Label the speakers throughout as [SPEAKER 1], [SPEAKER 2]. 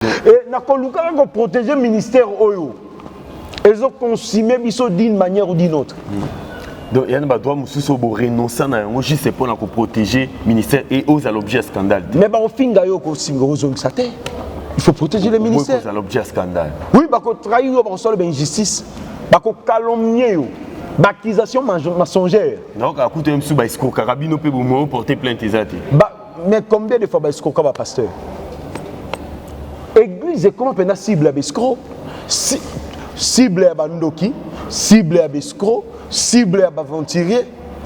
[SPEAKER 1] Et na koluka ko protéger ministère oyo. Ils ont consumé d'une manière ou d'une autre.
[SPEAKER 2] Donc il y a des droits mususu bo renoncer na yango juste pour protéger ministère et aux l'objet scandale.
[SPEAKER 1] Mais ba ofinga yo ko singa ozongisa te. Il faut protéger les ministères.
[SPEAKER 2] Aux l'objet scandale.
[SPEAKER 1] Oui, ba ko trahir yo ba ko solo injustice. Ba ko calomnier yo. Ba accusation mensongère.
[SPEAKER 2] Donc à coup de msu ba escroc carabino pe bo porter plainte ezati.
[SPEAKER 1] Mais combien de fois ba escroc ba pasteur? Église est comment pena cible à escroc? Cible à bandoki, cible à escroc, cible à aventurier.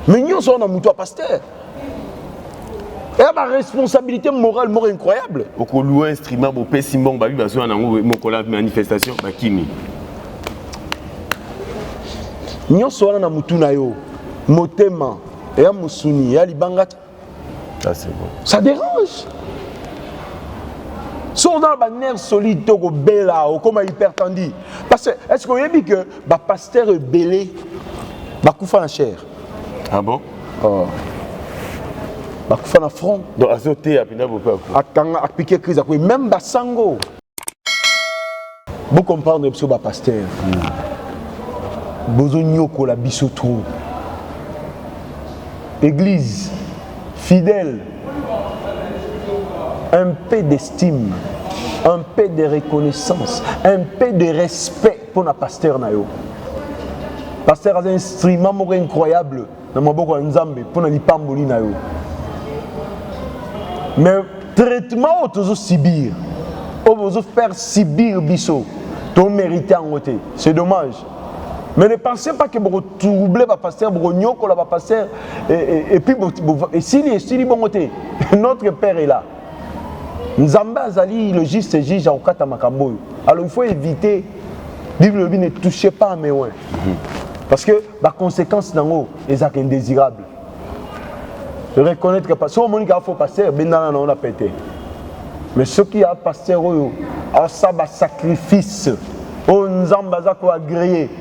[SPEAKER 1] Mais nous sommes en mouton pasteur. Et la responsabilité morale incroyable.
[SPEAKER 2] Au colo instrument pour pessimon ba bi besoin na mo kola manifestation ba kimi.
[SPEAKER 1] Nous sommes en mouton na yo, motema et musuni ya libanga.
[SPEAKER 2] Ça c'est bon.
[SPEAKER 1] Ça dérange. Sont dans la nerf solide, au bela, ou comme hypertendu. Parce que, est-ce qu'on a dit que le pasteur est belé, il va en chair?
[SPEAKER 2] Ah bon?
[SPEAKER 1] Oh. Il va en front.
[SPEAKER 2] Donc, azoté, il y a beaucoup
[SPEAKER 1] à piquer crise, même le sango. Vous comprenez ce que le pasteur. Vous avez la bisotro. Église, fidèle. Un peu d'estime, un peu de reconnaissance, un peu de respect pour le pasteur. Le pasteur a un instrument incroyable dans le monde pour ne pas mourir. Mais le traitement que subir, vous faire subir biso, vous méritez en côté. C'est dommage. Mais ne pensez pas que vous troublez le pasteur, vous ignorez le pasteur, et puis s'il bon côté, notre Père est là. Nzamba Azali, le juste juge à Okata Makamboy. Alors il faut éviter, Bible ne touchez pas à mes oins. Parce que la conséquence dans est indésirable. Je reconnais que si on a un pasteur, on a pété. Mais ceux qui ont pasteur, ont un sacrifice, ont Nzamba Zako agréé.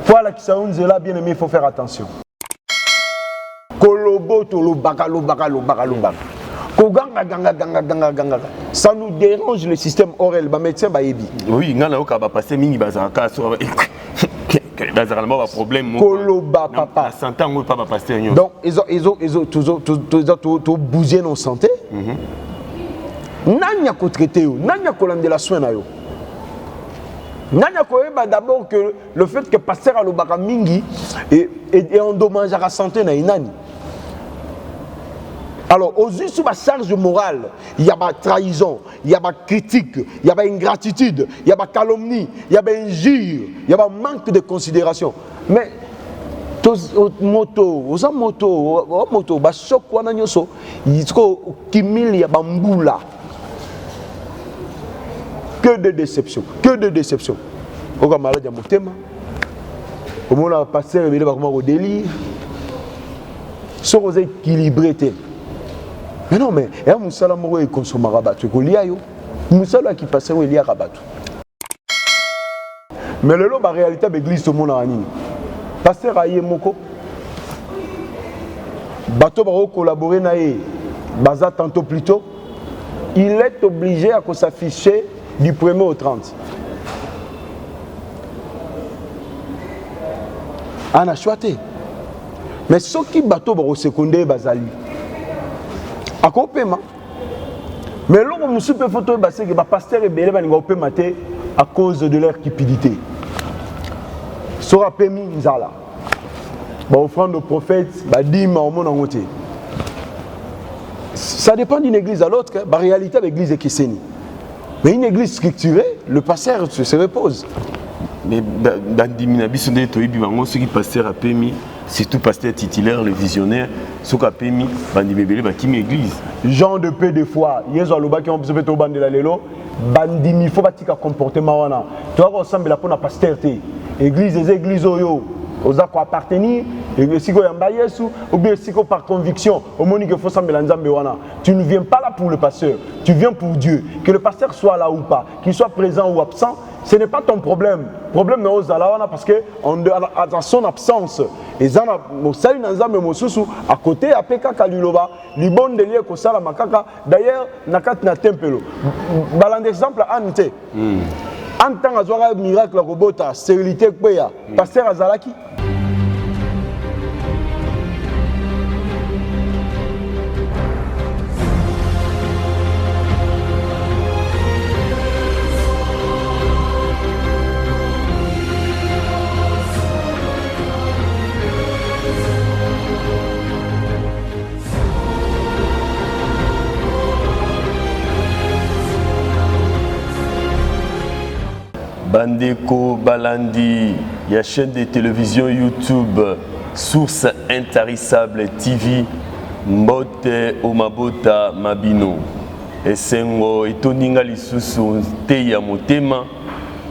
[SPEAKER 1] Voilà qui sont là, bien aimé, il faut faire attention. Kolobo, tolo, baka. Ça nous dérange le système oral. Médecin baébi.
[SPEAKER 2] Oui, il y a un passé mingi bazaka sur un problème.
[SPEAKER 1] Koloba papa.
[SPEAKER 2] Santé on pas passer.
[SPEAKER 1] Donc ils ont tout bougé nos santé. Nanya ko traiter yo, nanya ko lande la soin na yo. Nanya ko eba d'abord que le fait que pasteur alobaka mingi et endommage la santé na inani. Alors, aux yeux sous ma charge morale, il y a ma trahison, il y a ma critique, il y a ma ingratitude, il y a ma calomnie, il y a ma injure, il y a ma manque de considération. Mais, moto, ba choc wana nyoso, il faut qu'il y a bamboula. Que de déception, que de déception. Au cas malade, il y a mon thème. Au moment où on a passé, il y a au délire. Sont équilibrés. Mais non, mais il y a un moussala qui consomme rabat. Il y a un moussala qui passe où il y a rabat. Mais le lot, la réalité, c'est l'église au monde en ligne. Pasteur Aye Moko, bateau va collaborer naé, baza tantôt plus tôt, il est obligé à s'afficher du 1er au 30. On a choisi. Mais ceux qui bateau va seconder bazali. À quoi paiement? Mais l'homme monsieur peut photo que le pasteur est belé à cause de leur cupidité. Sera permis nzala. Ba offrande au prophète, ba dîme au monde entier. Ça dépend d'une église à l'autre. La réalité de l'église est qui s'est. Mais une église structurée, le pasteur se repose.
[SPEAKER 2] Mais dans Diminabiso de Toibi, ceux qui pasteur a permis, surtout pasteur titulaire, le visionnaire, ceux qui a permis, bandi bébé, qui m'église.
[SPEAKER 1] Jean de peu de fois, Yezo Aloba qui ont besoin de bandi la lelo, bandi mi faut pas tika comportement wana. Tu vois ressemble la pour la pasteur té. Église des églises oyo, aux accords appartenir, et si vous ou bien si par conviction, au moment que faut tu ne viens pas là pour le pasteur, tu viens pour Dieu. Que le pasteur soit là ou pas, qu'il soit présent ou absent, ce n'est pas ton problème. Le problème est parce que à son absence, et à côté, à Peka Kaluloba, les bons délires que ça la makaka, d'ailleurs, Nakat na tempelo. Balan d'exemple, Ante. En tant que miracle, robota, stérilité, pasteur Azalaki.
[SPEAKER 2] Bandeko Balandi, il y a chaîne de télévision YouTube, Source Intarissable TV, Mbote Omabota Mabino. Esengo etoninga lisusu te ya motema,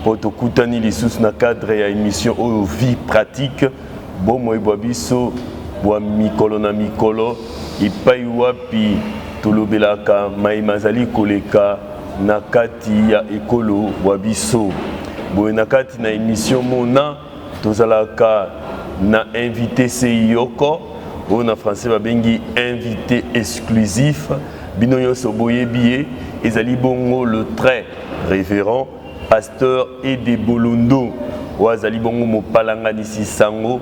[SPEAKER 2] potokutani lisusu na cadre ya émission Oyo Vie Pratique, bomo ebwabiso, bwa mikolo na mikolo, ipai wapi tolobelaka maimazali koleka na kati ya ekolo wabiso. Boye na kati na émission mona tozalaka na invité Seyoko, on a français babengi invité exclusif, bino nyonso boyebi ezali bongo le très révérend pasteur Ede Bolondo, oazali bongo mopalanganisi sango,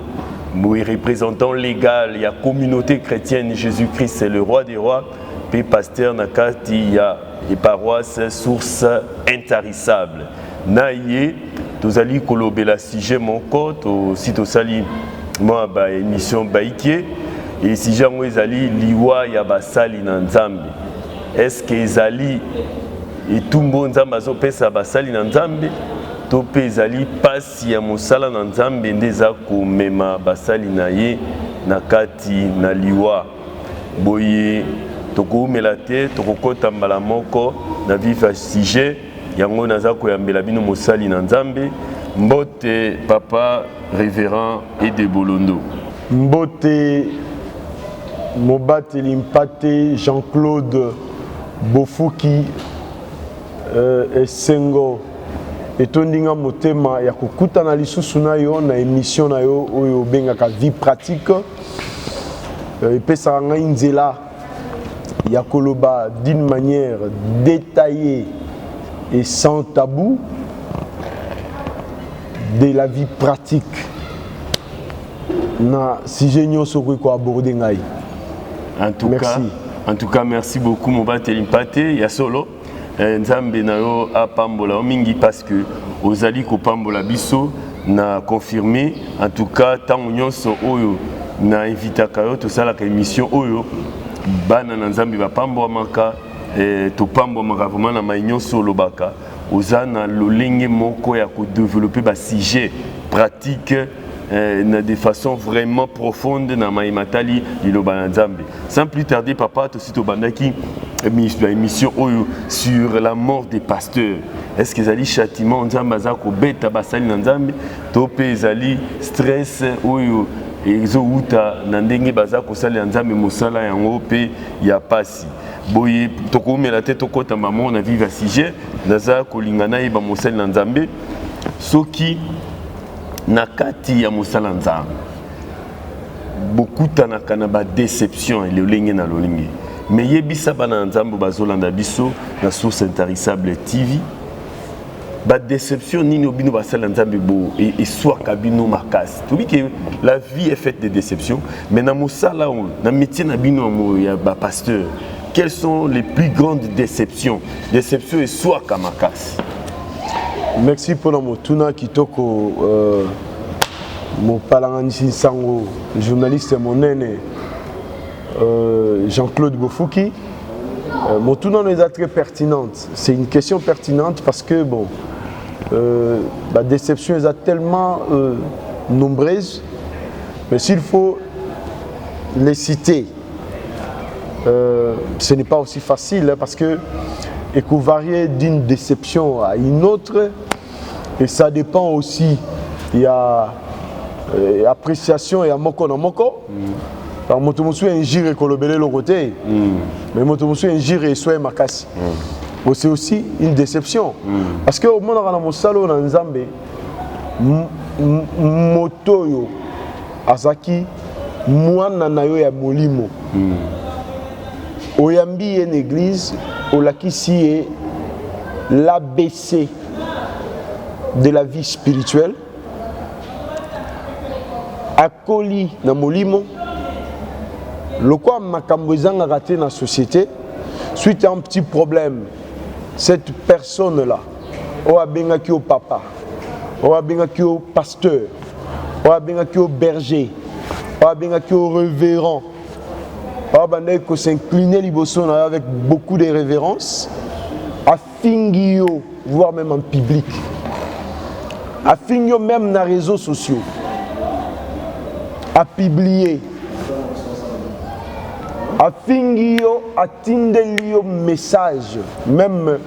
[SPEAKER 2] boye représentant légal ya communauté chrétienne Jésus-Christ c'est le roi des rois, pe pasteur na kati ya paroisse Source Intarissable. Naye tozali kolobela sujet moko to si tosali moi ba émission baikie et sujet ngo ezali liwa ya basali na nzambe. Est-ce que ezali etumbo nzambe azopesa basali na nzambe to pe ezali pasi ya mosala na nzambe ndeza komema basali na ye na kati na liwa. Boye tokoumela te tokokota mbala moko na vivre sujet yango naza koyambela bino mosali na nzambe. Mbote papa révérend Ede Bolondo.
[SPEAKER 1] Mbote Mobateli Mpate Jean-Claude Bofuki Esengo etondinga motema ya kokutana lisusu na yo na émission na yo oyo bengaka Vie Pratique, epesaka ngai nzela ya koloba d'une manière détaillée et sans tabou de la vie pratique na sujet nyonso ko aborder ngai.
[SPEAKER 2] En tout cas, merci beaucoup Mobateli Mpate ya solo nzambe na yo apambola mingi parce que ozali ko pambola biso na confirmer. En tout cas tango nyonso oyo na invitaka yo to sala ka émission oyo bana na nzambe ba pambola maka to pambola maka vraiment na mainyoso lobaka ozana lolenge moko ya ko développer ba sujet pratique de façon vraiment profonde na maimatali liloba na nzambe. Sans plus tarder papa to sito bandaki émission oyo sur la mort des pasteurs. Est-ce que ezali châtiment nzambe aza ko beta basali na nzambe to pe ezali stress oyo ezo uta na ndenge baza ko sala nzambe mosala yango pe ya pasi. Boye tokomela te tokota maman na viva sujet naza kolingana yeba mosali na nzambe soki na kati ya mosala nzambe bokutanaka na ba déception elolenge na lolenge mais yebisa bana nzambe bazolanda biso na Source Intarissable TV ba déception nini obino basala nzambe bo et soit kabino makasi tobi que la vie est faite de déceptions mais na mosala na métier na bino ya ba pasteur quelles sont les plus grandes déceptions et soit kamakasi.
[SPEAKER 1] Merci pour la motuna kitoko mopalanganisi sango journaliste monene Jean-Claude Bofuki. Motuna nous est très pertinente. C'est une question pertinente parce que bon la déception est tellement nombreuse, mais s'il faut les citer, ce n'est pas aussi facile parce que et qu'on varie d'une déception à une autre et ça dépend aussi. Il y a appréciation et à moko na moko. Alors motomosu injure et kolobele le côté. Mais motomosu injure et soit makasi. C'est aussi une déception. Parce que au monde na mosalo na nzambe motoyo azaki mwana na yo ya molimo. Oyambi une église olakisi est l'ABC de la vie spirituelle. Akoli na molimo le quoi makambo ezanga raté dans la société suite à un petit problème. Cette personne là o abengaki au papa, o abengaki au pasteur, o abengaki au berger, o abengaki au révérend, o abandaki ko s'incliner liboso na avec beaucoup de révérence, a fingio voire même en public, a fingio même dans les réseaux sociaux, a publié, a fingio a tindelio message même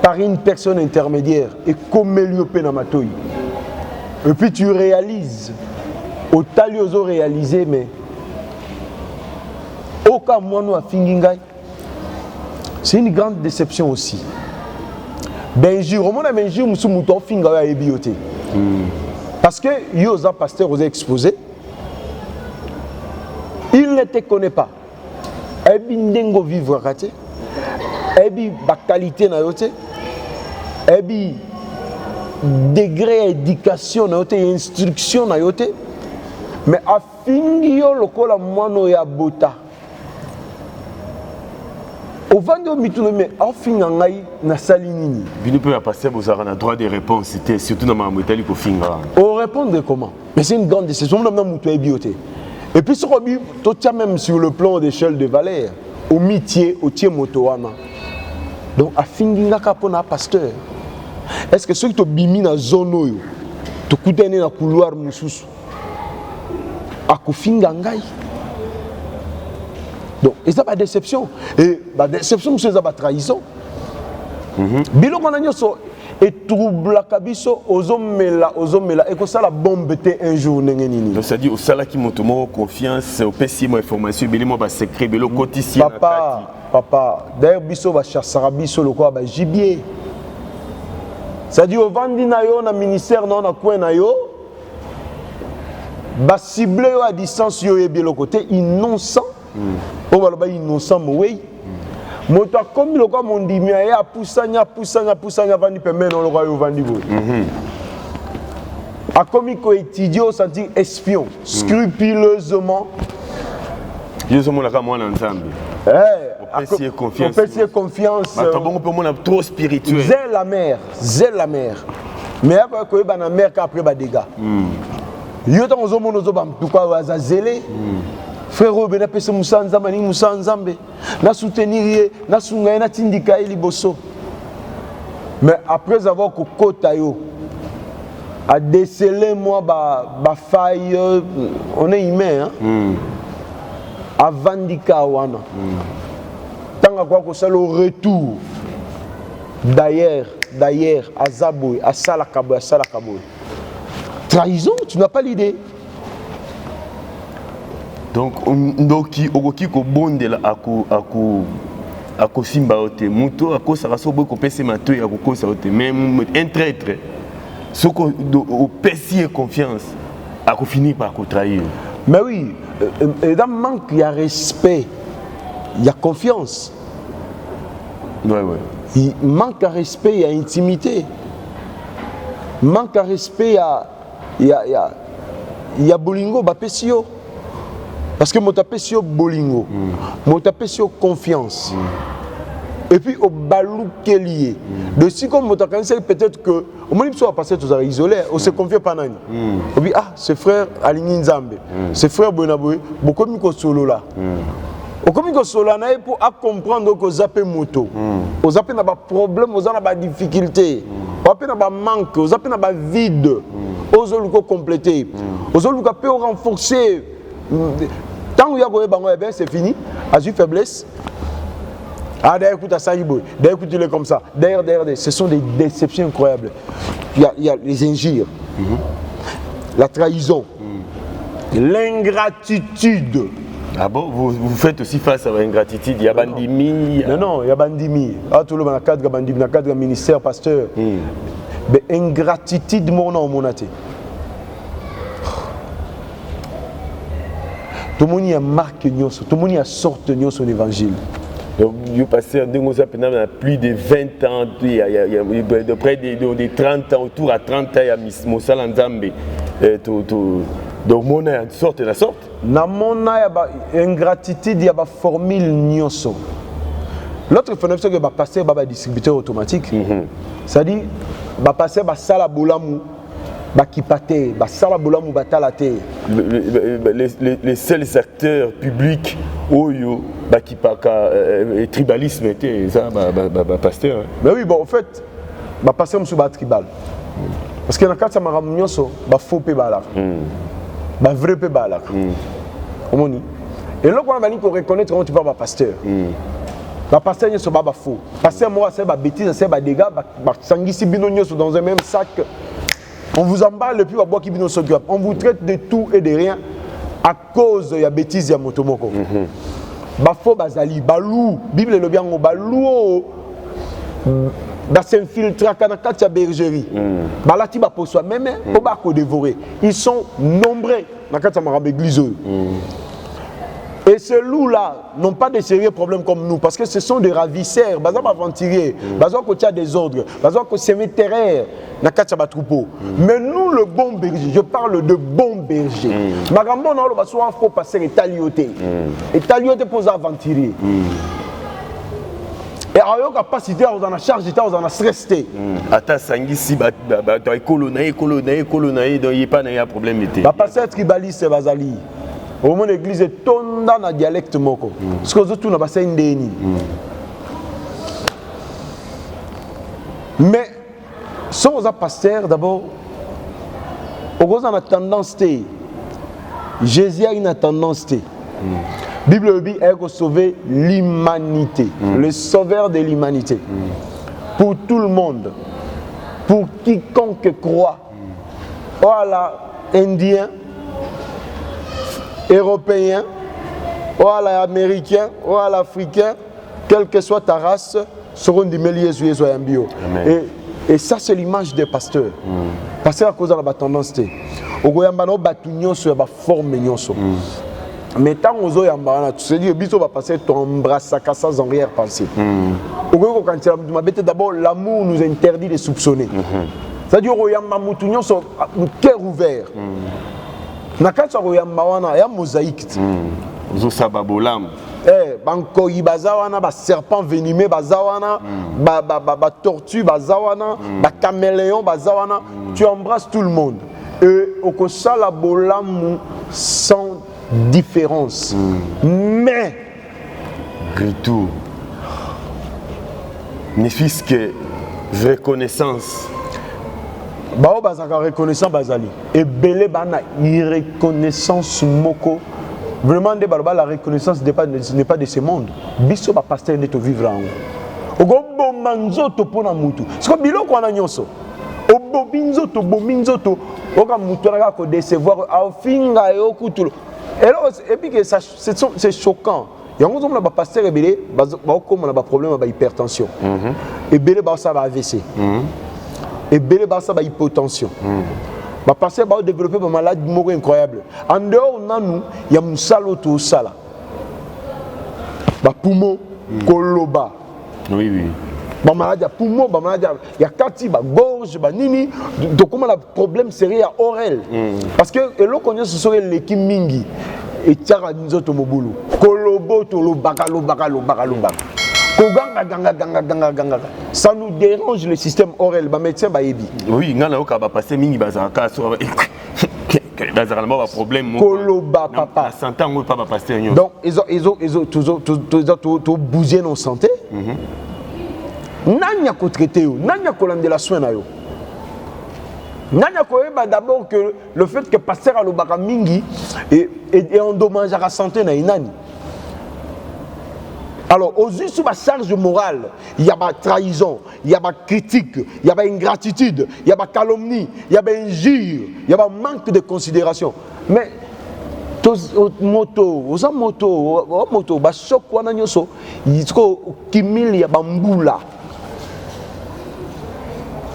[SPEAKER 1] par une personne intermédiaire et comme Elio Penamatoy. Et puis tu réalises, au taliozo réalisé, mais au cas moi nous a fingingai. C'est une grande déception aussi. Benjir, au monde a Benjir, nous sommes tous finga à ebioté. Parce que Yosa pasteur vous a exposé, il ne te connaît pas. Ebi ndengo vivre raté, ebi ba qualité na yote, ebi degré éducation na yote, instruction na yote, mais a fingio lokola mwano ya bota. Au vando mituno mais a finga ngai na salinini.
[SPEAKER 2] Bino peut passer vous avez un droit de réponse, c'était surtout dans ma métallique au finga.
[SPEAKER 1] On répondre comment? Mais c'est une grande décision, on a mutu ebioté. Et puis, ce que même sur le plan d'échelle de valeur, au métier, au tiers motoana. Donc, à finir un pasteur. Est-ce que ceux qui ont bimi dans la zone, tu coûtes dans le couloir, à Kofingangai? Donc, et ça, pas déception. Et la déception, c'est la trahison. Bilo Managnoso. Et trouble la kabiso ozomela et que ça la bombe était un jour n'engeni.
[SPEAKER 2] Donc ça dit au sala qui monte mon confiance au pessimo information belimo ba secret belo quotidien.
[SPEAKER 1] Papa d'ailleurs biso ba chassara biso le quoi ba gibier. Ça dit au vandi na yo na ministère non na coin na yo ba ciblé à distance yo ebi le côté innocent. On va ba innocent oui. Moto comme le quoi mon dimia ya poussanya vandi pemene on le roi vandi bo. A comme ko étudier au senti espion scrupuleusement.
[SPEAKER 2] Yeso mon la moi ensemble.
[SPEAKER 1] Confiance.
[SPEAKER 2] Attends bon peu mon trop spirituel.
[SPEAKER 1] Zèle la mer. Mais après ko ba na mer après ba dégâts. Yo tant ozo mon ozo bam tout quoi za zélé. Frère Robin a pese Moussa Nzambe, na soutenir, na sunga na tindika liboso. Mais après avoir kokota yo, a déceler moi ba faille, on est humain hein. Avant dika wana. Tant quoi que ça le retour. D'ailleurs, à Zaboui, à Salakaboui. Trahison, tu n'as pas l'idée.
[SPEAKER 2] Donc ndoki okoki ko bondela ako simba ote muto ako saraso boy ko pese mato ya ko sa ote même un traître soko au pesi confiance ako finir par ko trahir.
[SPEAKER 1] Mais oui, dans manque il y a respect, il y a confiance.
[SPEAKER 2] Ouais.
[SPEAKER 1] Il manque à respect, il y a intimité. Manque à respect, il y a bolingo ba pesio. Parce que mon tapé sur bolingo, mon tapé sur confiance. Et puis au balou qui est lié. De si comme mon tapé peut-être que au moins il soit passé tous à isolé, on se confie pas nani. Et puis ce frère Aligny Nzambe, ce frère Bonaboy, beaucoup de solo là. Au comme que solo là pour comprendre que zappé moto. Aux zappé n'a pas problème, aux n'a pas difficulté. Aux zappé n'a pas manque, aux zappé n'a pas vide. Aux autres compléter. Aux autres peut renforcer. Tant que c'est fini, à une faiblesse. Ah, d'ailleurs, écoute, ça y est, d'ailleurs, écoute, il est comme ça. D'ailleurs, ce sont des déceptions incroyables. Il y a les injures, la trahison, L'ingratitude.
[SPEAKER 2] Ah bon, vous faites aussi face à l'ingratitude. Il y a bandimi.
[SPEAKER 1] Non, il y a bandimi. Ah, tout le monde a cadre bandimi, dans le cadre ministère, pasteur. Mais ingratitude, mon nom, mon athée. Tout le monde a marqué, tout le monde a sorti son évangile.
[SPEAKER 2] Donc, vous passez en plus de 20 ans, il y a de près de 30 ans, autour à 30 ans, il y a Moussa Lanzambe. Donc, mon a une sorte de la sorte.
[SPEAKER 1] Dans mon ingratitude, il y a une formule nyoso. L'autre phénomène, c'est que va passer un distributeur automatique. C'est-à-dire, va passer un sala bolamu, va kipate, va sala bolamu, va talate.
[SPEAKER 2] Les seuls acteurs publics, Oyo, Bakipaka, tribalisme, était ça, pasteur.
[SPEAKER 1] Mais oui, bon, en fait, va passer un tribal. Parce que dans le cas de Samaram Nyoso, va faux pe balak. Va vrai pe balak. Et là, on va reconnaître comment tu parles pasteur. Le pasteur n'est pas faux. Pasteur, moi, c'est des bêtises, c'est des dégâts. Dans un même sac. On vous emballe et puis on boit qui bino so. On vous traite de tout et de rien à cause de la bêtise de Motomoko. Bafo bazali, balou, Bible le bien balou. S'infiltrer dans la bergerie. Balati ba pour soi même pour ba ko dévorer. Ils sont nombreux dans la église. Et ces loups-là n'ont pas de sérieux problèmes comme nous, parce que ce sont des ravisseurs, ils sont aventuriers, ils sont des ordres, ils sont sémétéraires dans le troupeau. Mais nous, le bon berger, je parle de bon berger. Magambo, il faut passer les taliotés. Et taliotés pour les aventuriers. Et alors, il y a capacité à la charge, à la stress.
[SPEAKER 2] Ata sangi si ba colonaï, donc il n'y a pas de problème.
[SPEAKER 1] Va passer à tribaliste, Bazali. Au moins l'église est tonda na dialecte moko. Parce que tout n'a pas ça indéni. Mais sans un pasteur d'abord, on a tendance à Jésus a une tendance à Bible dit qu'il a sauvé l'humanité, le sauveur de l'humanité. Pour tout le monde, pour quiconque croit. Voilà, Indien, Européen, voilà américain, voilà africain, quelle que soit ta race, seront des milliers de bio. Et ça, c'est l'image des pasteurs. Pasteur à cause de la tendance. Au Goyambano, batunyo sur la forme nyoso. Mais tant aux Oyambana, tu sais dire, biso va passer ton embrasse sans arrière-pensée. Au Goyo, quand tu m'as dit d'abord, l'amour nous interdit de soupçonner. C'est-à-dire, Oyamba Moutunyo sur le cœur ouvert. Nakatsa Oyamba wana, il y a mosaïque.
[SPEAKER 2] Zosaba bolam.
[SPEAKER 1] Banko ibazawana, ba serpent venimeux bazawana, ba tortue bazawana, ba caméléon bazawana. Tu embrasses tout le monde. Et au kosala bolam sans différence. Mais
[SPEAKER 2] retour. Ne fût-ce que reconnaissance.
[SPEAKER 1] Bao bazaka reconnaissance bazali. Et belé bana irreconnaissance moko. Vraiment, la reconnaissance n'est pas de ce monde. Biso ba pasteur n'est au vivre en. Ogo bomanzo to pona mutu. C'est comme bilo kwa na nyoso. Obo binzo to bominzo to. Oka mutu na ko décevoir au finga yo kutu. Et puis que c'est choquant. Il y a un pasteur qui a un problème d'hypertension. Et belé ba ça va AVC. Et belé ba ça va hypotension. Le pasteur va développer une maladie incroyable. En dehors de nous, il y a un saloto sala. Le poumon, koloba.
[SPEAKER 2] Oui, oui.
[SPEAKER 1] La maladie, poumon, il y a kati, gorge, nini. Donc, comment le problème serait à oreille. Parce que l'on connaît ce serait l'équipe mingi. Et tiara nzoto mobulu. Kolobo to lo bakalo. Ça nous dérange le système oral. Les médecins baébi.
[SPEAKER 2] Oui, ngana oka ba passer mingi bazaka sur bazaralma problème.
[SPEAKER 1] Koloba papa.
[SPEAKER 2] Santé on pas passer nyo.
[SPEAKER 1] Donc ils ont tout bougé nos santé. Nanya ko traiter yo, nanya ko landela soin na yo. Nanya ko eba d'abord que le fait que pasteur a lobaka mingi et endommage à la santé na inani. Alors, aux yeux sous ma charge morale, il y a ma trahison, il y a ma critique, il y a ma ingratitude, il y a ma calomnie, il y a ma injure, il y a ma manque de considération. Mais moto oza moto bashok wana nyonso yiko kimili ya bambula.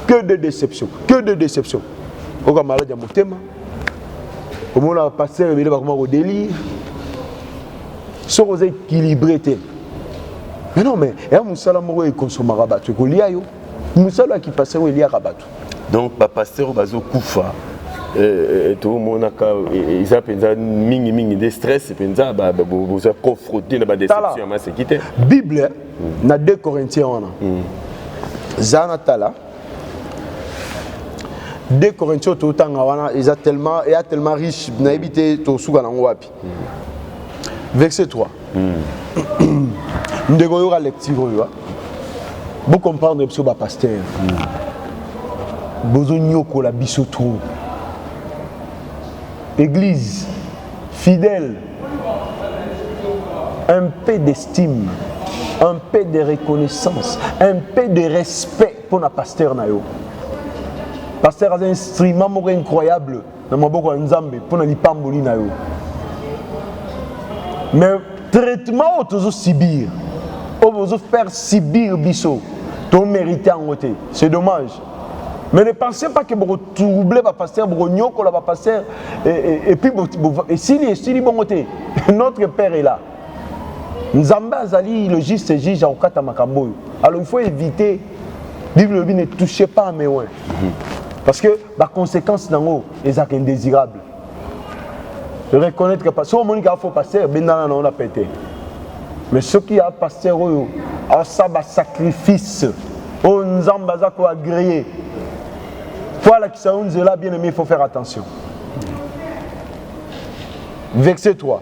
[SPEAKER 1] Que de déception, que de déception. Oka malade ya motema. Omona pasteur ebele bakoma ko délire. Soko za équilibré te. Mais non mais ya musala moko e consomera bato ko lia yo. Musala ki pasteur elia ka bato.
[SPEAKER 2] Donc ba pasteur bazo kufa to monaka ils penza mingi de stress penza ba boza confronté na ba déception ma sekité. Bible
[SPEAKER 1] na 2 Corinthiens wana. Zana tala 2 Corinthiens tout tanga wana ils a tellement riche na habité to suka na wapi. Verset 3. Ndego yo lecture yo. Vous comprendre sur ba pasteur. Bozo nyoko la biso trop. Église fidèle, un peu d'estime, un peu de reconnaissance, un peu de respect pour le pasteur nayo. Pasteur a un instrument incroyable dans maboko nzambe pour na lipamboli nayo. Mais traitement autozo subir, autozo faire subir biso, to mériter en côté. C'est dommage. Mais ne pensez pas que vous troublez le pasteur, vous nyoko le pasteur, et puis si bon côté, notre Père est là. Nzambe azali le juste juge à okata makambo. Alors il faut éviter, Bible ne touchez pas à mes oins. Parce que la conséquence dans est indésirable. Reconnaître que si on a un pasteur, on a pété. Mais ce qui a pasteur, a ça sacrifice, on Nzambe a agréé. Voilà qui sont là, bien aimé, il faut faire attention. Verset 3.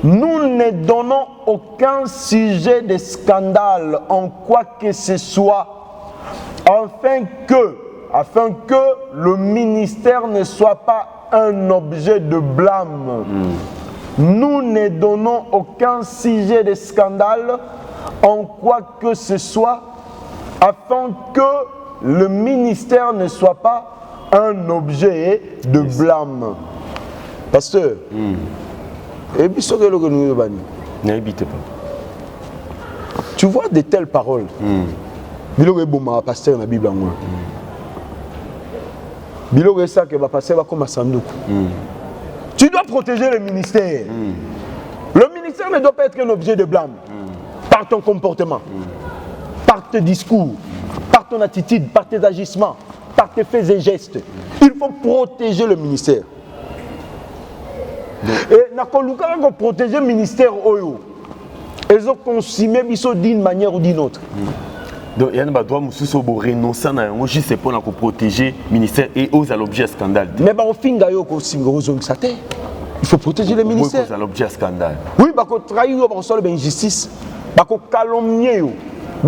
[SPEAKER 1] Nous ne donnons aucun sujet de scandale en quoi que ce soit, afin que le ministère ne soit pas un objet de blâme. Nous ne donnons aucun sujet de scandale en quoi que ce soit, afin que le ministère ne soit pas un objet de blâme. Pasteur, et puis ce que nous n'habitez pas. Tu vois de telles paroles. Bilo eboma pasteur na Bible ngwa. Bilo ça que va passer va comme sanduku. Tu dois protéger le ministère. Le ministère ne doit pas être un objet de blâme par ton comportement, par tes discours, par ton attitude, par tes agissements, par tes faits et gestes. Il faut protéger le ministère. Et nakoluka ko protéger le ministère oyo. Ils ont consumé biso d'une manière ou d'une autre.
[SPEAKER 2] Donc il y a un droit mususu bo renoncer na yango juste pour na ko protéger ministère et aux l'objet scandale.
[SPEAKER 1] Mais ba ofinga yo ko singo zongisa te. Il faut protéger le ministère.
[SPEAKER 2] Aux l'objet scandale.
[SPEAKER 1] Oui, ba ko trahir yo ba ko solo injustice. Ba ko calomnier yo.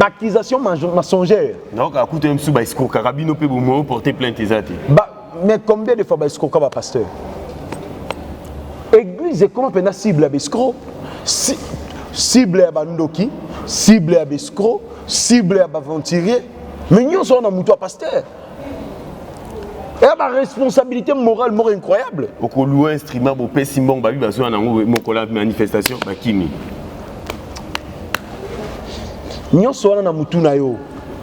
[SPEAKER 1] Accusation mensongère.
[SPEAKER 2] Donc, à côté de M. Baïsko, Carabino peut vous porter plainte.
[SPEAKER 1] Mais combien de fois Baïsko comme pasteur? Église, comment on a cible à Baïsko? Cible à Bandoki, cible à Baïsko, cible à Baventurier. Mais nous sommes un mouton pasteur. Et ma responsabilité morale incroyable.
[SPEAKER 2] Au colo instrument, au pessimon, babi besoin d'un manifestation, bakimi.
[SPEAKER 1] Nyonso wana na mutu na yo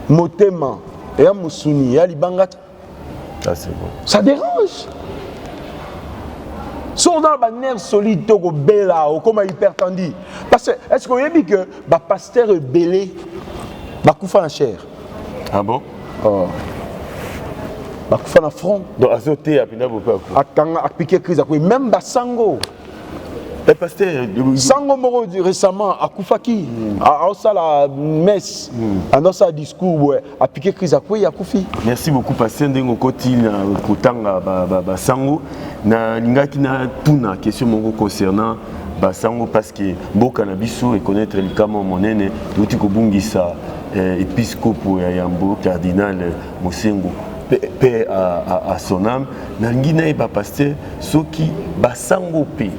[SPEAKER 1] motema ya musuni ya libangata.
[SPEAKER 2] Ça c'est bon.
[SPEAKER 1] Ça dérange. Sont dans le nerf solide toko bela ou comme hypertendu. Parce que est-ce qu'on dit que ba pasteur belé ba kufa en chair.
[SPEAKER 2] Ah bon?
[SPEAKER 1] Oh. Ba kufa na front.
[SPEAKER 2] Donc azoté apina beaucoup.
[SPEAKER 1] Akanga appliquer crise akwe même ba sango.
[SPEAKER 2] Le pasteur
[SPEAKER 1] sango moko récemment akufaki a ça la messe dans sa discours appliquer crise akwe akufi.
[SPEAKER 2] Merci beaucoup pasteur ndengo koti na kotanga ba sango na lingaki na tuna question moko concernant ba sango parce que mboka na biso et connaître likama monene uti ko bungisa épiscope ya Yambo cardinal Mosengo paix à son âme na ngina e ba pasteur soki ba sango pe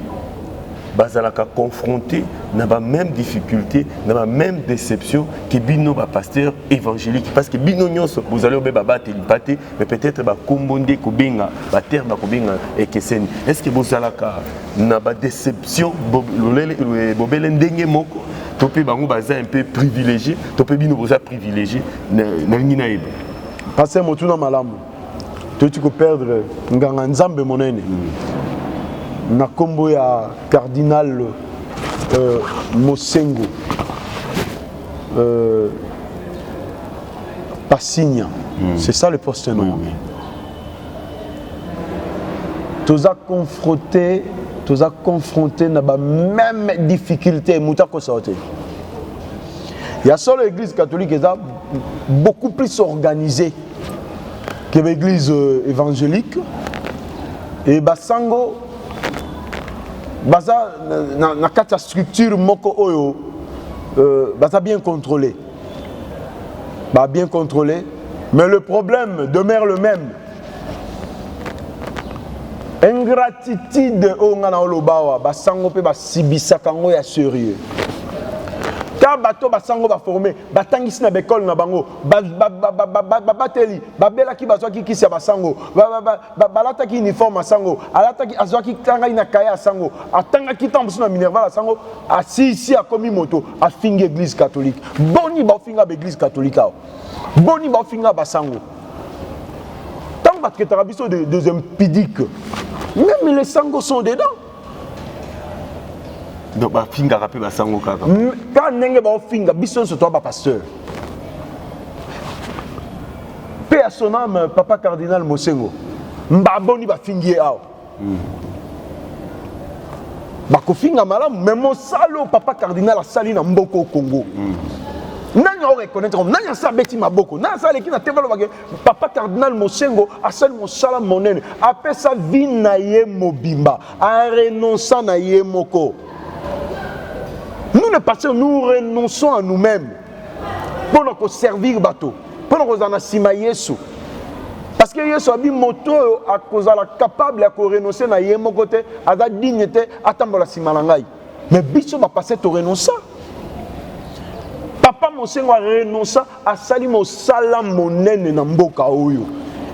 [SPEAKER 2] bazalaka confronté na ba même difficulté, na ba même déception que bino ba pasteur évangélique parce que bino nyonso vous allez obé baba telipate mais peut-être ba kombonde ko benga ba terre ba ko benga ekeseni. Est-ce que vous allaka na ba déception bobele ndenge moko topé bango baza un peu privilégié, topé bino boza privilégié na ngina yeba.
[SPEAKER 1] Pasteur motuna malamu. Tu peux perdre nganga nzambe monene. Na kombo ya cardinal Mosengo Passigna. C'est ça le poste nom. Tu as confronté na ba même difficulté muta ko sortir. Il y a seule l'église catholique qui est beaucoup plus organisée que l'église évangélique et basango baza na kata structure moko oyo baza bien contrôlé. Bien contrôlé, mais le problème demeure le même. Ingratitude o ngana olobawa basango pe basibisaka ngo ya sérieux. Quand bato basango ba formé batangisi na bekol na bango bateli babela ki bazwa ki kisi ya basango balata ki uniforme basango alata ki azwa ki tanga ina kaya sango atanga ki tambusu na minerval basango asisi akomi moto afinga église catholique boni ba finga ba église catholique boni ba finga basango tant ba ketara biso des impudiques même les sangos sont dedans.
[SPEAKER 2] Donc ba finga rapé ba sango kaka.
[SPEAKER 1] Quand nenge ba finga biso so toi ba pasteur. Paix à son âme papa cardinal Mosengo. Mbaboni ba fingier ao. Ba ko finga malamu même mon salo papa cardinal a sali na mboko au Congo. Nani on reconnaître comme nani sa beti maboko. Nani sa leki na tevalo ba papa cardinal Mosengo a sali mon sala monene. Après sa vie na ye mobimba, a renonçant na ye moko. Nous, les pasteurs, nous renonçons à nous-mêmes pour nous servir bateau, pour nous renoncer Yesu. Parce que Yesu a dit moto à cause de la capable à renoncer na yemo côté à la dignité à tambola simalangai. Mais biso va passer to renoncer. Papa Mosengo a renoncé à salim au salam monene na mboka oyo.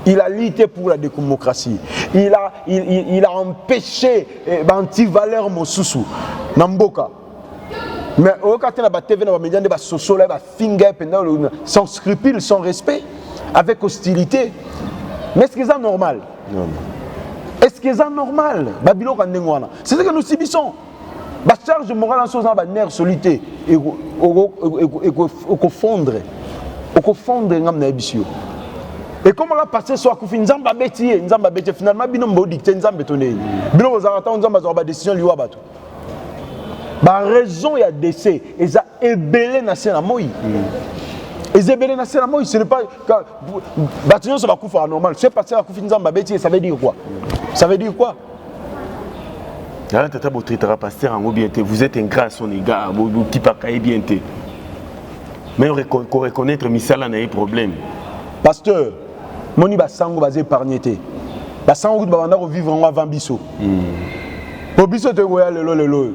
[SPEAKER 1] Il a lutté pour la démocratie. Il a empêché anti-valeur mosusu na mboka. Mais quand on a battu les médias, sans scrupule, sans respect, avec hostilité. Mais est-ce que c'est normal? Non. Est-ce que c'est normal? C'est ce que nous subissons. La charge morale en faisant la nerf solité et au fondre. Et comment on va passer sur la coupe? Nous avons bêtisier, finalement, nous avons dicté, nous avons bétonné. Nous avons décision de l'Iwabato. La raison, il y a décès. Et ça ébélé na sena moi. Et ça ébélé na sena moi, ce n'est pas bâtiment sur la coupe normal. C'est passé la coupe nzamba bêtisier, ça veut dire quoi? Ça veut dire quoi?
[SPEAKER 2] Tata Botritra pasteur en bien. Vous êtes un grand à son égard, vous qui pas bien. Mais on reconnaître misala na un problème.
[SPEAKER 1] Pasteur, moni basango basé épargné. Basango ba banda vivre en avant biso. Pour biso te goya lelo.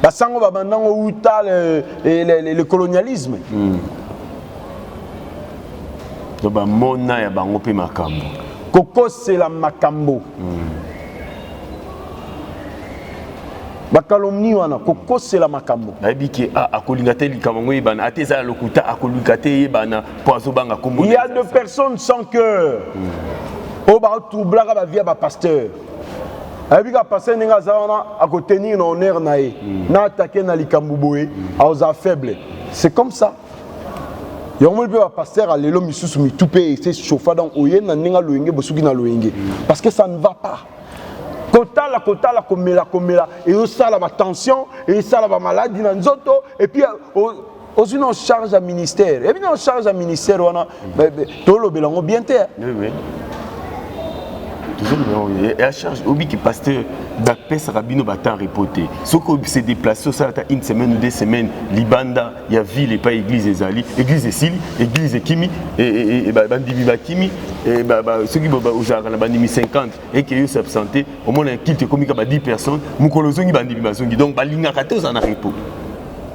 [SPEAKER 1] Basango ba banda uta le colonialisme.
[SPEAKER 2] Donc ba mona ya bango pe makambo.
[SPEAKER 1] Koko c'est la makambo. Bakalomni wana koko c'est la makambo.
[SPEAKER 2] Babiki akolingate likamango ibana ateza lokuta akolingate ibana poazo banga kombo.
[SPEAKER 1] Il y a des personnes sans cœur. O ba troublaka ba vie ba pasteur. Abika pasteur ninga zawana akotenir na honneur nae. Na attaquer na likambuboé aux faibles. C'est comme ça. Yomol be ba pasteur alelo misusu mitupe c'est chauffa dans oyen na ninga loyenge bosuki na loyenge parce que ça ne va pas. Kota la komela et ça la tension et ça la maladie dans nzoto et puis aussi on charge à ministère et bien on charge à ministère on a tout le belango bien terre.
[SPEAKER 2] Oui. toujours et à charge obi qui pasteur d'après Sarabino batan reporté ce qui s'est déplacé ça a une semaine ou 2 semaines libanda il y a ville et pas église ezali église esili église ekimi et bandimi bakimi et ceux qui aux na bandimi 50 et qui s'absenté au moins un culte comme 10 personnes mukolo zongi bandimi bazongi donc balinga kato za na repos.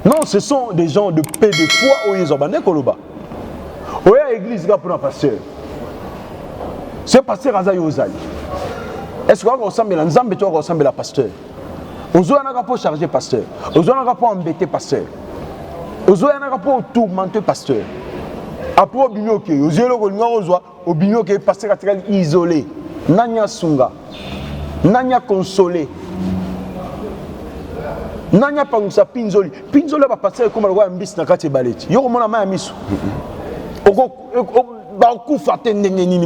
[SPEAKER 1] Non, ce sont des gens de paix de foi où ils ont bandé koloba. Oya église là pour un pasteur. Ce pasteur azayi ozali. Est-ce qu'on ressemble à Nzambe, tu ressemble à pasteur? Ozo n'a pas charger pasteur. Ozo n'a pas embêter pasteur. Ozo n'a pas tourmenter pasteur. Après obinyo ke, ozo le kolinga ozo obinyo ke pasteur atikali isolé. Nanya sunga. Nanya consolé. Nanya pangusa pinzoli. Pinzoli ba pasteur comme le roi mbisi na kati baleti. Yo komona ma misu.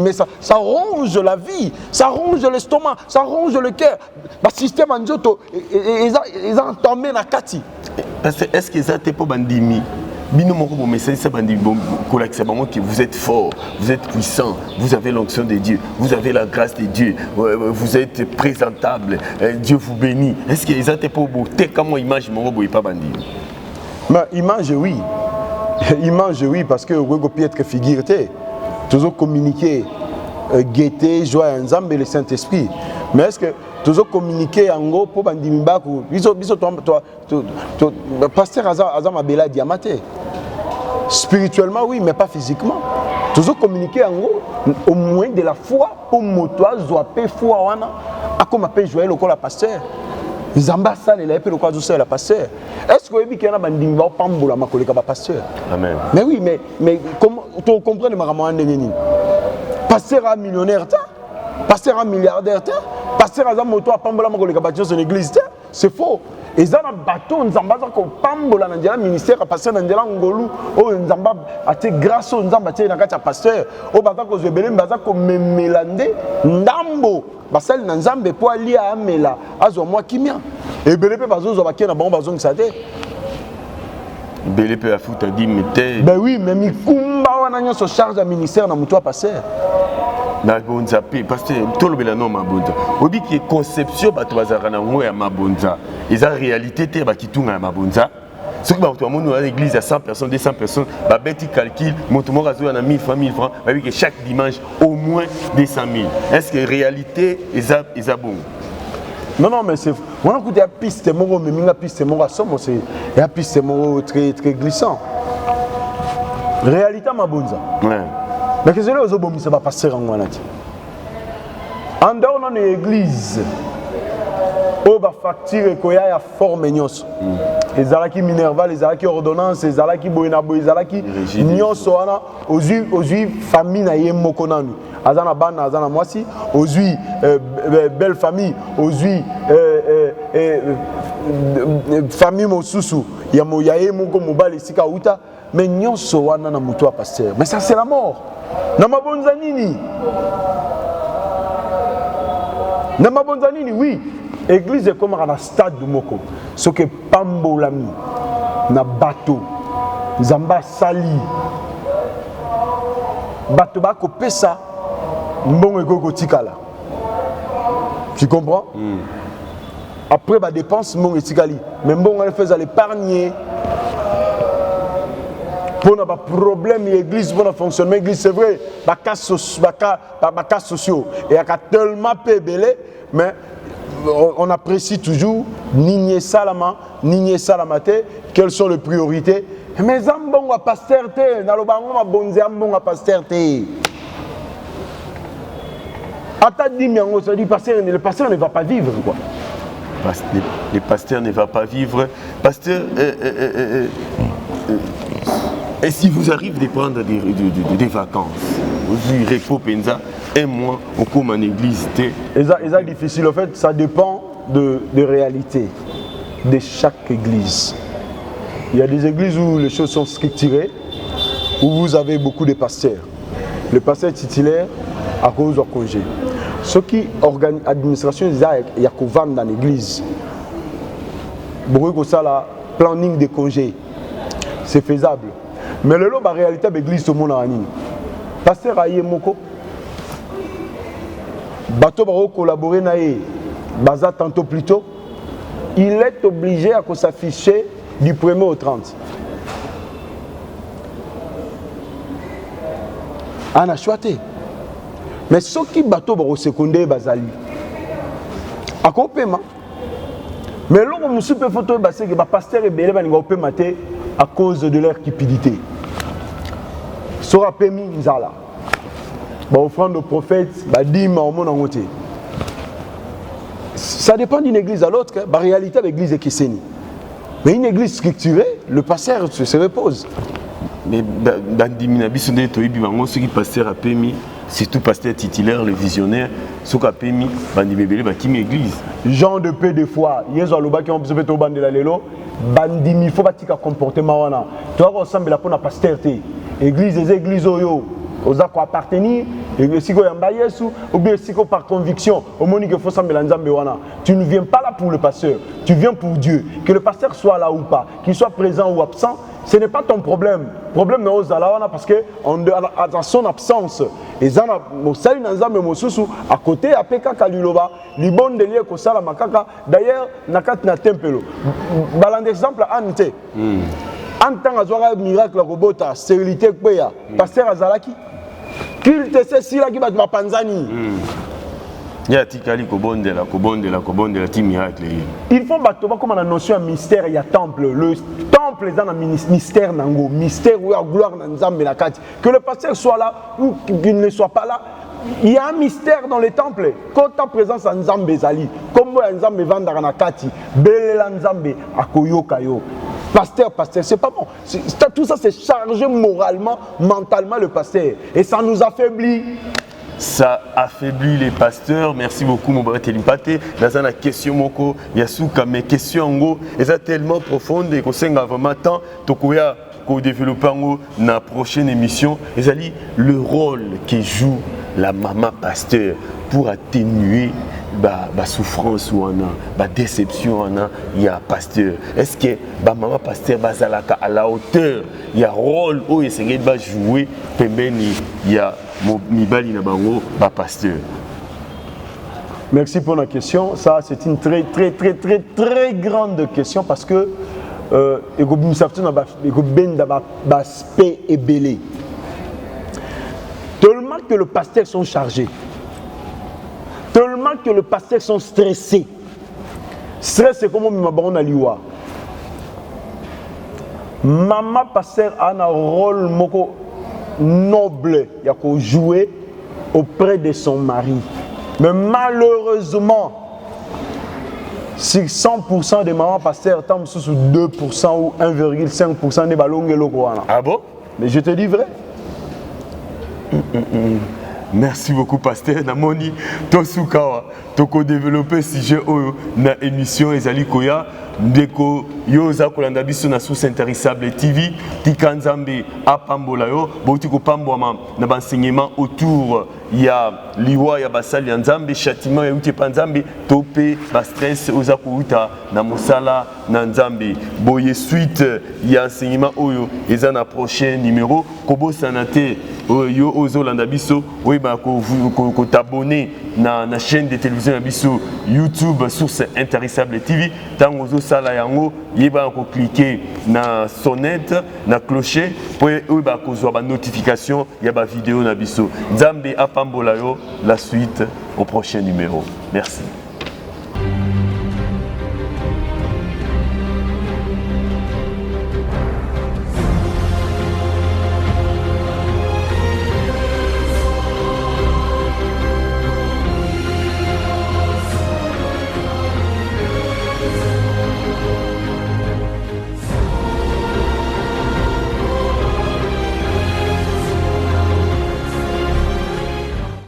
[SPEAKER 1] Mais ça ronge la vie, ça ronge l'estomac, ça ronge le cœur. Le système en joto, ils ont tombé dans Kati.
[SPEAKER 2] Est-ce que ça t'est pas bandimi? Bino moko bon message ça bandimi bon que vous êtes fort, vous êtes puissant, vous avez l'onction de Dieu, vous avez la grâce de Dieu, vous êtes présentable, Dieu vous bénit. Est-ce que ça t'est pas beau? T'es comme image mon robot pas bandimi?
[SPEAKER 1] Mais image oui. Image oui parce que vous pouvez être figure. Toujours communiquer, gaieté, joie, ensemble et le Saint-Esprit. Mais est-ce que toujours communiquer en gros pour bandimba ou toi pasteur Azam Abela Diamaté. Spirituellement oui, mais pas physiquement. Toujours communiquer en gros au moins de la foi pour motoa zoapé foi wana a comme appelle joyeux le la pasteur. Zamba sale la épée le quoi la pasteur. Est-ce que vous avez dit qu'il y a un bandimba au pamboula ma collègue pasteur?
[SPEAKER 2] Amen.
[SPEAKER 1] Mais oui, mais comment tu comprends les maramans de pasteur à millionnaire, pasteur à milliardaire, pasteur à moto à pamboula ma collègue pasteur de l'église, c'est faux. Et ça na bateau nzamba za ko pambola na ndela ministère pasteur na ndela ngolu o nzamba ate grâce au nzamba ate na kati ya pasteur o bata ko zebele mbaza ko memelande ndambo basali na nzambe po ali amela azo mwa kimia et belé pe bazozo bakena bango bazongisa te
[SPEAKER 2] belé pe afuta di mete.
[SPEAKER 1] Ben oui, mais mikumba wana nyoso charge ya ministère na muto pasteur.
[SPEAKER 2] Na bonza pe parce que tout le belano mabonza obi ki conception bato bazara na ngo ya mabonza eza réalité te ba kitunga ya mabonza ce que bato amono à l'église à 100 personnes 200 personnes ba beti calcul moto mo razo na 1000 francs ba bi que chaque dimanche au moins 200 000 est-ce que réalité eza bon?
[SPEAKER 1] Non mais c'est on a écouté la piste moro mais minga piste moro somo c'est la piste moro très glissant réalité mabonza
[SPEAKER 2] ouais.
[SPEAKER 1] Mais qu'est-ce que les autres ça va passer en Guanati? En dehors de l'église, on va facturer qu'il y a forme nyos. Les alaki Minerva, les alaki ordonnance, les alaki boinabo, les alaki nyos wana aujourd'hui famille na yemoko nanu. Azana bana azana mwasi, aujourd'hui belle famille, aujourd'hui famille mosusu ya moyaye moko mobali sika uta mais nyonso wana na muto pasteur. Mais ça c'est la mort. Namabonza nini? Namabonza nini? Oui. Église est comme à stade de moko. Ce que pambolami na bateau, zamba sali, bateau ba kopesa, mbongo ego tikala. Tu comprends? Après ba dépense mbongo etikali, mais mbongo elle fait l'épargner. Pour nos problèmes l'église pour notre fonctionnement l'église c'est vrai cas sociaux et il y a tellement pébélé mais on apprécie toujours Nigné Salamate quelles sont les priorités mais ambon à pasteur té na lobango ma bonze ambon à pasteur té ata dimiango ça dit le pasteur ne va pas vivre quoi.
[SPEAKER 2] Le pasteur ne va pas vivre pasteur et si vous arrivez de prendre des vacances, vous repos penza, un mois, on come en église. Et
[SPEAKER 1] c'est difficile, en fait, ça dépend de réalité de chaque église. Il y a des églises où les choses sont structurées, où vous avez beaucoup de pasteurs. Le pasteur titulaire à cause de congé. Ceux qui organisent l'administration, il y a qu'on vend dans l'église. Beaucoup de ça, là, planning de congés, c'est faisable. Mais le lot, la réalité de l'église, tout le monde a un pasteur Aye Moko. bato va collaborer nae baza tantôt plus tôt, il est obligé à s'afficher du 1er au 30. On a choisi. Mais ceux qui bateau au secondaire bazali. À quoi paiement? Mais là, on super photo c'est que pasteur et belé va paiement à cause de leur cupidité. Sera paiement nzala. Ba offrande au prophète, ba dîme au monde en côté. Ça dépend d'une église à l'autre. La réalité de l'église est Kisseni. Mais une église structurée, le pasteur se repose.
[SPEAKER 2] Mais dans Diminabiso de Toibi, ceux qui pasteur a permis, surtout pasteur titulaire, le visionnaire, ceux qui a permis, Bandimébélé, Batimi église.
[SPEAKER 1] Jean de peu de fois, Yezo Aloba qui ont besoin de bande de la Lelo, Bandimi, il faut pas que comportement wana. Tu vas ressembler à la pasteur. Église, les églises oyo. Aux accords appartenir, et si ou bien si par conviction, au moment où faut tu ne viens pas là pour le pasteur, tu viens pour Dieu. Que le pasteur soit là ou pas, qu'il soit présent ou absent, ce n'est pas ton problème. Le problème est parce que à son absence, et à côté, à Peka Kaluloba, les bons délires que ça la makaka. D'ailleurs, nakat na tempelo. Balan d'exemple à Ante. En tant que miracle, la stérilité, pasteur Azalaki. Culte c'est si là qui va Panzani.
[SPEAKER 2] Il y a Tikali Kobondela, miracle.
[SPEAKER 1] Il faut battre comme la notion de mystère, il y a temple. Le temple est dans le mystère nango, mystère où il y a gloire dans Nzambe la kati. Que le pasteur soit là ou qu'il ne soit pas là, il y a un mystère dans les temples. Quand ta présence en Nzambe zali, comme Nzambe vanda na kati, belela Nzambe akoyo kayo. Pasteur, c'est pas bon. Tout ça, c'est chargé moralement, mentalement le pasteur. Et ça nous affaiblit.
[SPEAKER 2] Ça affaiblit les pasteurs. Merci beaucoup, mon brother Telimpate. Dans la question, Moko, Yasuka, mes questions, en gros, elles sont tellement profondes et qu'on sait vraiment tant, Tokoya, qu'on développe dans la prochaine émission. Et ça dit le rôle que joue la maman pasteur pour atténuer la souffrance ou la déception il y a pasteur. Est-ce que maman pasteur bazalaka à la hauteur il y a rôle où il s'est jouer pembeni il y a mibali na bango ba pasteur.
[SPEAKER 1] Merci pour la question. Ça c'est une très grande question parce que tellement que le pasteur sont chargés. Tellement que le pasteur sont stressés. Stress c'est comme on a liwa. Maman pasteur a un rôle noble il a jouer auprès de son mari. Mais malheureusement, sur 100% des mamans pasteurs tombent sous 2% ou 1,5% des ballons de l'eau.
[SPEAKER 2] Ah bon?
[SPEAKER 1] Mais je te dis vrai.
[SPEAKER 2] Merci beaucoup, pasteur. Namoni, Tosukawa, Toko développer sujet na émission Ezali Koya. Ndeko yoza kolanda biso na source intarissable TV tikanzambe apambola yo boti ko pambwama na enseignement autour ya liwa ya basali ya nzambe châtiment ya uti panzambe topé ba stress oza kuuta na mosala na nzambe boye suite ya enseignement oyo eza na prochain numéro kobosana te yo ozolanda biso oyeba ko t'abonner na chaîne de télévision ya biso YouTube source intarissable TV tango sala yango yeba ko cliquer na sonnette na clocher pour yeba ko zwa ba notification ya ba vidéo na biso nzambe apambola yo la suite au prochain numéro. Merci.